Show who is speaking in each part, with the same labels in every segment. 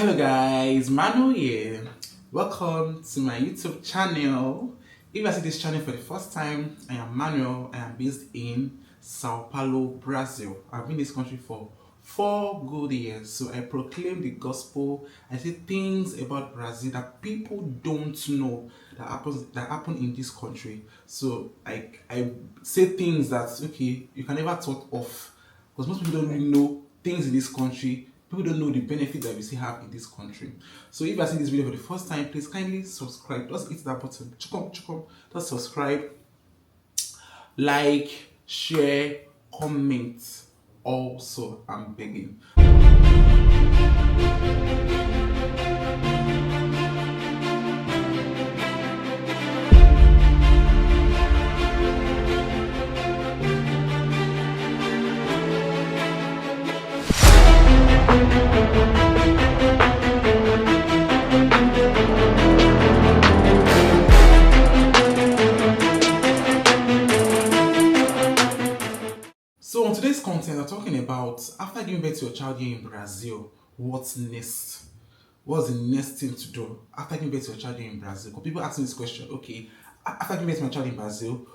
Speaker 1: Hello guys, Manu here. Welcome to my YouTube channel. If you see this channel for the first time, I am Manuel. I am based in Sao Paulo, Brazil. I've been in this country for 4 good years. So I proclaim the gospel. I say things about Brazil that people don't know that happen in this country. So I say things that you can never thought of, because most people don't really know things in this country. People don't know the benefit that we still have in this country. So if you are seeing this video for the first time, please kindly subscribe. Just hit that button. Chukum. Just subscribe, like, share, comment. Also, I'm begging. So on today's content, we're talking about after giving birth to your child here in Brazil, what's next? What's the next thing to do after giving birth to your child here in Brazil? Because people asking this question, okay, after giving birth to my child in Brazil,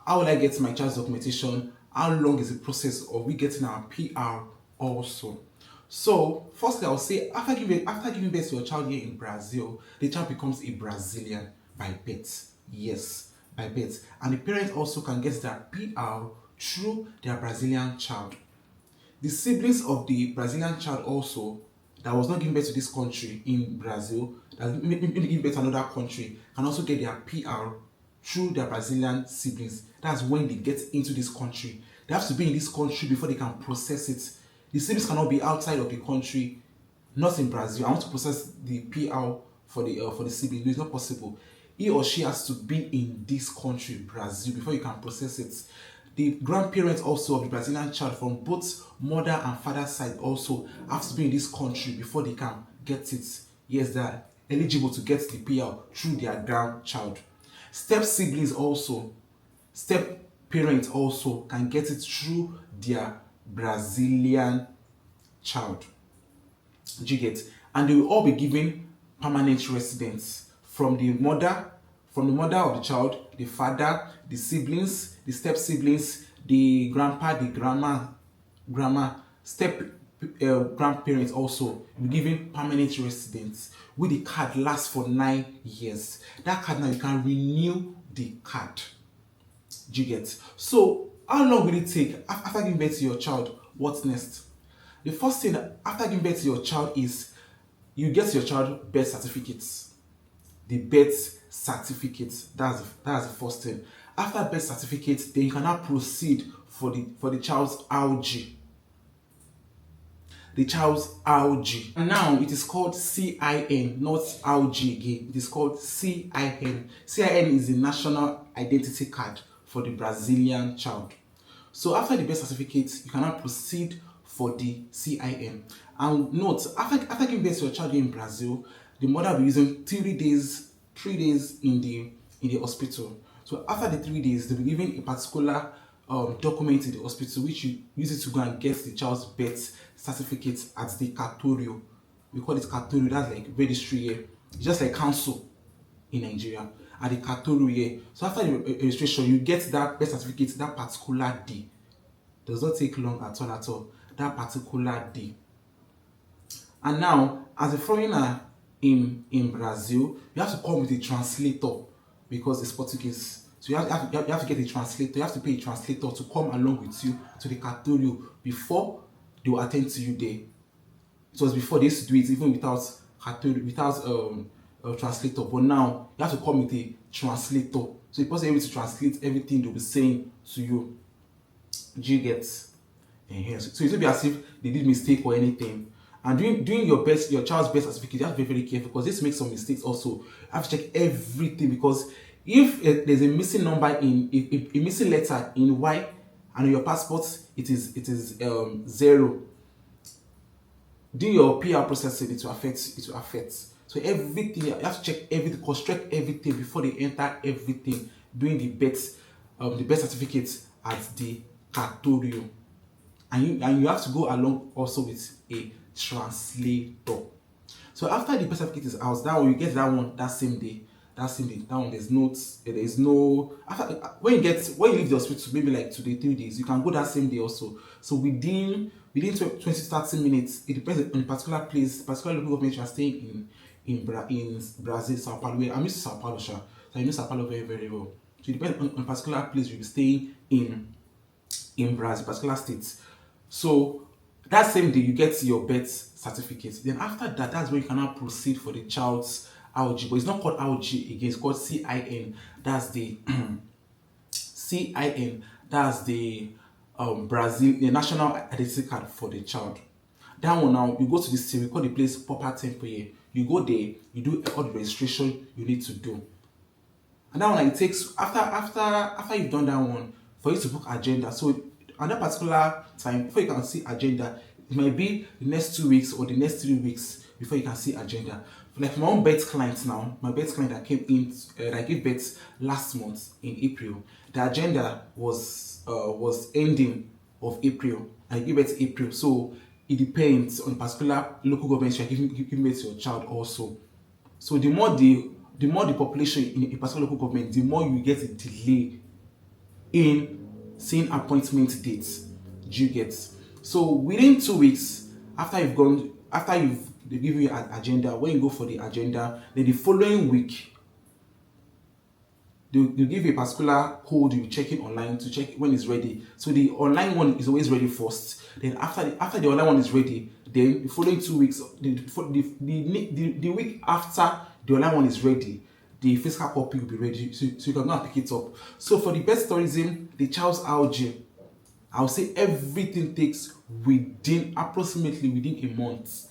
Speaker 1: how will I get my child's documentation? How long is the process of we getting our PR also? So firstly, I'll say after giving birth to your child here in Brazil, the child becomes a Brazilian by birth. Yes, by birth. And the parents also can get their PR through their Brazilian child. The siblings of the Brazilian child also that was not given birth to this country in Brazil, that maybe given birth to another country, can also get their PR through their Brazilian siblings. That's when they get into this country. They have to be in this country before they can process it. The siblings cannot be outside of the country, not in Brazil. I want to process the PR for the sibling. It's not possible. He or she has to be in this country, Brazil, before you can process it. The grandparents also of the Brazilian child from both mother and father side also have to be in this country before they can get it. Yes, they are eligible to get the PR through their grandchild. Step siblings also, step parents also can get it through their Brazilian child. Do you get? And they will all be given permanent residence from the mother of the child, the father, the siblings, the step siblings, the grandpa, the grandma, step grandparents also will be given permanent residence. With the card lasts for 9 years. That card now you can renew the card. Do you get? So how long will it take after giving birth to your child? What's next? The first thing after giving birth to your child is you get your child birth certificates. The birth certificate. That's the first thing. After birth certificate, then you can now proceed for the child's RG. The child's RG. And now it is called CIN, not RG again. It is called CIN. CIN is the national identity card for the Brazilian child. So after the birth certificate, you can now proceed for the CIN. And note, after giving birth to your child in Brazil, the mother will be using 3 days in the hospital. So after the 3 days, they'll be given a particular document in the hospital, which you use it to go and get the child's birth certificate at the cartório. We call it cartório. That's like registry here. It's just like council in Nigeria. At the cartório here. So after the registration, you get that birth certificate that particular day. Does not take long at all. That particular day. And now, as a foreigner in Brazil, you have to come with a translator because it's Portuguese. So you have to get a translator. You have to pay a translator to come along with you to the cartório before they will attend to you there. It was before they used to do it even without a translator. But now you have to come with a translator. So the person able to translate everything they'll be saying to you. Do you get? So it will be as if they did mistake or anything. And doing your child's birth certificate, you have to be very careful because this makes some mistakes also. You have to check everything because if there's a missing number a missing letter in Y and on your passport it is 0, doing your PR processing it will affect. So everything you have to check everything, construct everything before they enter everything. Doing the birth certificate at the cartório. And you have to go along also with a translator. So after the birth certificate is out, that one you get that one that same day. That same day, that one there is no after when you leave the hospital, maybe like 2 3 days, you can go that same day also. So within 20 to 30 minutes, it depends on the particular place, particular local government you are staying in Brazil, Sao Paulo. Where I'm used to Sao Paulo, sha. So I know Sao Paulo very very well. So it depends on a particular place you'll be staying in Brazil, particular states. So that same day you get your birth certificate. Then after that, that's when you can now proceed for the child's RG. But it's not called RG again, it's called CIN. That's the CIN. That's the Brazil, the national identity card for the child. That one now, you go to this thing, we call the place proper temporary. You go there, you do all the registration you need to do. And that one, like, it takes after you've done that one for you to book agenda. So at that particular time, before you can see agenda, it might be the next 2 weeks or the next 3 weeks before you can see agenda. Like my own birth client now, my birth client that came in, I gave birth last month in April. The agenda was ending of April. I gave birth April, so it depends on particular local government you are giving birth to your child also. So the more the population in a particular local government, the more you get a delay in seeing appointment dates. Do you get? So within 2 weeks after they give you an agenda, when you go for the agenda, then the following week they'll give you a particular code you check it online to check when it's ready. So the online one is always ready first. Then after the online one is ready, then the following 2 weeks, the week after the online one is ready, the physical copy will be ready, so you can now pick it up. So for the birth tourism, the child's RG, I'll say everything takes approximately within a month.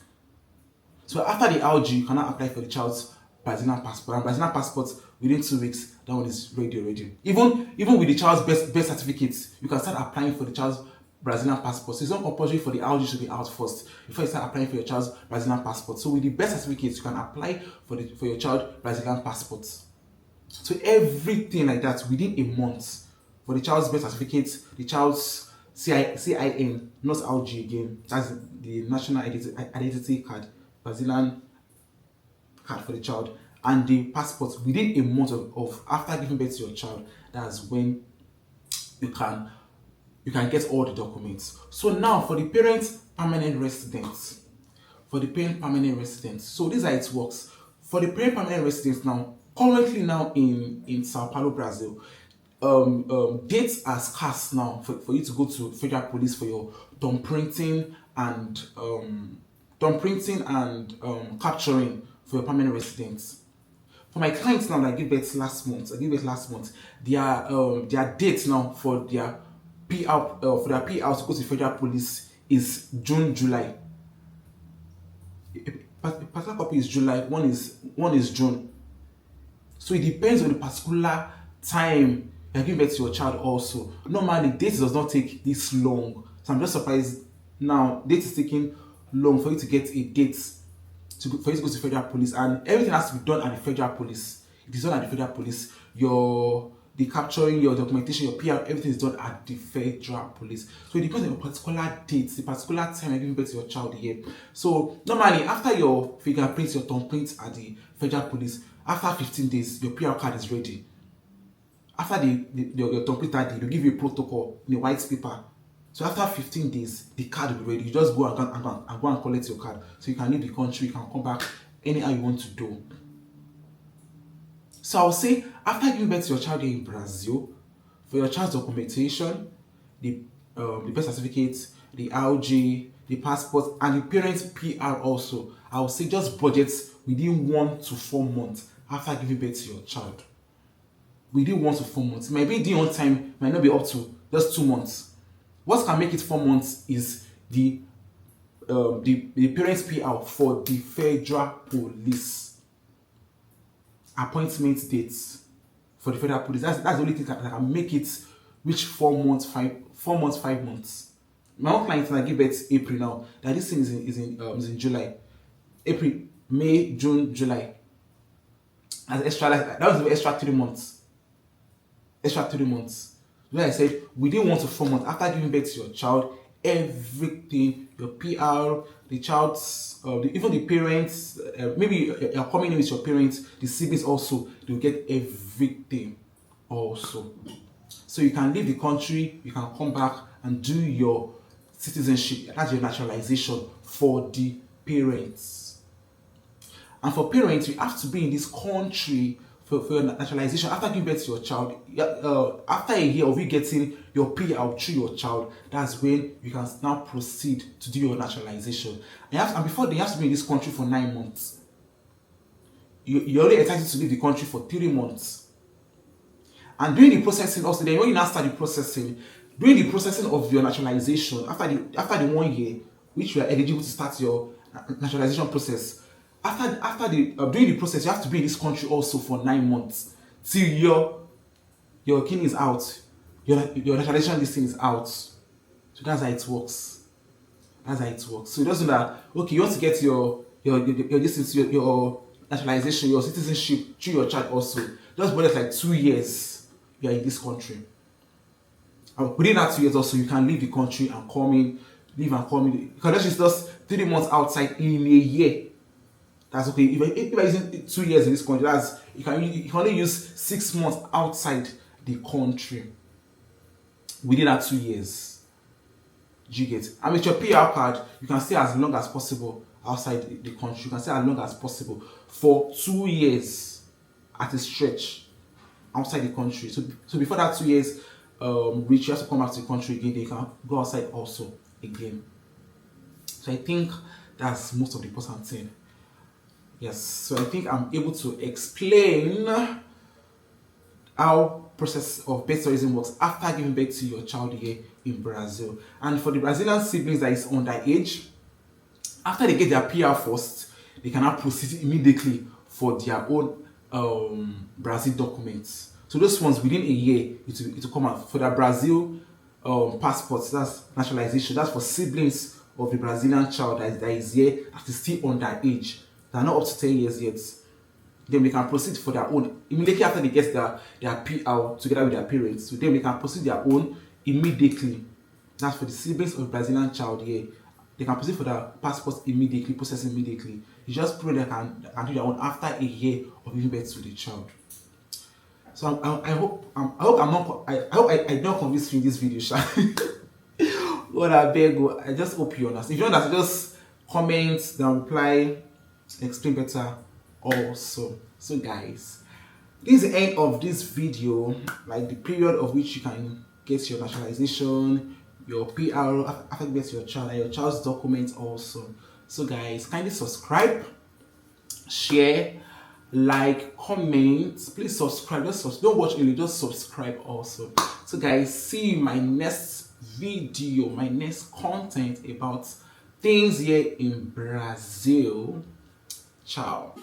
Speaker 1: So after the RG, you cannot apply for the child's Brazilian passport. And Brazilian passport within 2 weeks, that one is ready already. Even with the child's birth certificate, you can start applying for the child's Brazilian passport. So it's not compulsory for the RG to be out first before you start applying for your child's Brazilian passport. So with the birth certificate, you can apply for your child Brazilian passport. So everything like that within a month for the child's birth certificate, the child's CIN, not RG again. That's the national identity card, Brazilian card for the child, and the passport within a month of after giving birth to your child. That's when you can get all the documents. So now for the parents permanent residents, so this is how it works. For the parent permanent residents now, currently now in Sao Paulo, Brazil, dates are scarce now for you to go to federal police for your thumb printing and capturing for your permanent residents. For my clients now that I gave birth last month, their dates now for their PR to go to federal police is June, July. A particular copy is July, one is June. So it depends on the particular time you're giving birth to your child also. Normally, dates does not take this long. So I'm just surprised now. Date is taking long for you to get a date for you to go to federal police, and everything has to be done at the federal police. It is done at the federal police. The capturing, your documentation, your PR, everything is done at the federal police. So it depends on your particular date, the particular time you're giving birth to your child here. So normally, after your fingerprints, your thumbprints at the federal police, after 15 days, your PR card is ready. After your thumbprint that day, they'll give you a protocol in a white paper. So after 15 days, the card will be ready. You just go and collect your card. So you can leave the country, you can come back anyhow you want to do. So I'll say, after giving birth to your child here in Brazil, for your child's documentation, the birth certificate, the RG, the passport, and the parent's PR also, I'll say just budget within 1 to 4 months after giving birth to your child. Within 1 to 4 months. It might be the on time, might not be up to just 2 months. What can make it 4 months is the parent's PR for the federal police. Appointment dates for the federal police. That's the only thing that can make it reach 4 months, 5 months. My own client, I give birth April now. That this thing is in July. April, May, June, July. As extra, that was the extra 3 months. Like I said, within 1 to 4 months after giving birth to your child, everything, your PR, the child's, even the parents, maybe you're coming in with your parents, the siblings also, they'll get everything also. So you can leave the country, you can come back and do your citizenship, that's your naturalization for the parents. And for parents, you have to be in this country for your naturalization after giving birth to your child. After a year of you getting your payout through your child, that's when you can now proceed to do your naturalization. And before they have to be in this country for 9 months. You're only entitled to leave the country for 3 months. And during the processing also, then when you now start the processing, during the processing of your naturalization, after the 1 year, which you are eligible to start your naturalization process, during the process, you have to be in this country also for 9 months till your kin is out, your naturalization listing is out. So that's how it works. That's how it works. So it doesn't that okay, you want to get your distance, your naturalization, your citizenship through your child also. Just more like 2 years you are in this country. And within that 2 years also, you can leave the country and come in, leave and come in. Because that's just 3 months outside in a year. That's okay. If you're using 2 years in this country, that's you can only use 6 months outside the country within that 2 years. Do you get? And with your PR card, you can stay as long as possible outside the country. You can stay as long as possible for 2 years at a stretch outside the country. So before that 2 years reach, you have to come back to the country again. Then you can go outside also again. So I think that's most of the important thing. Yes, so I think I'm able to explain how process of birth tourism works after giving birth to your child here in Brazil. And for the Brazilian siblings that is underage, after they get their PR first, they can now proceed immediately for their own Brazil documents. So those ones within a year, it will come out. For the Brazil passports, that's naturalization, that's for siblings of the Brazilian child that is here, that is still underage. They are not up to 10 years yet. Then they can proceed for their own immediately after they get their PR together with their parents. So then they can proceed their own immediately. That's for the siblings of the Brazilian child here. They can proceed for their passports immediately, process immediately. You just prove they can do their own after a year of giving birth to the child. So I hope I don't convince you in this video, Sha. What I beg, I just hope you understand. If you understand, just comment, then reply, explain better also. So guys, this is the end of this video, like the period of which you can get your naturalization, your PR after you get your child, and your child's documents also. So guys, kindly subscribe, share, like, comment. Please subscribe. Don't watch only, just subscribe also. So guys, see you in my next video, my next content about things here in Brazil. Ciao.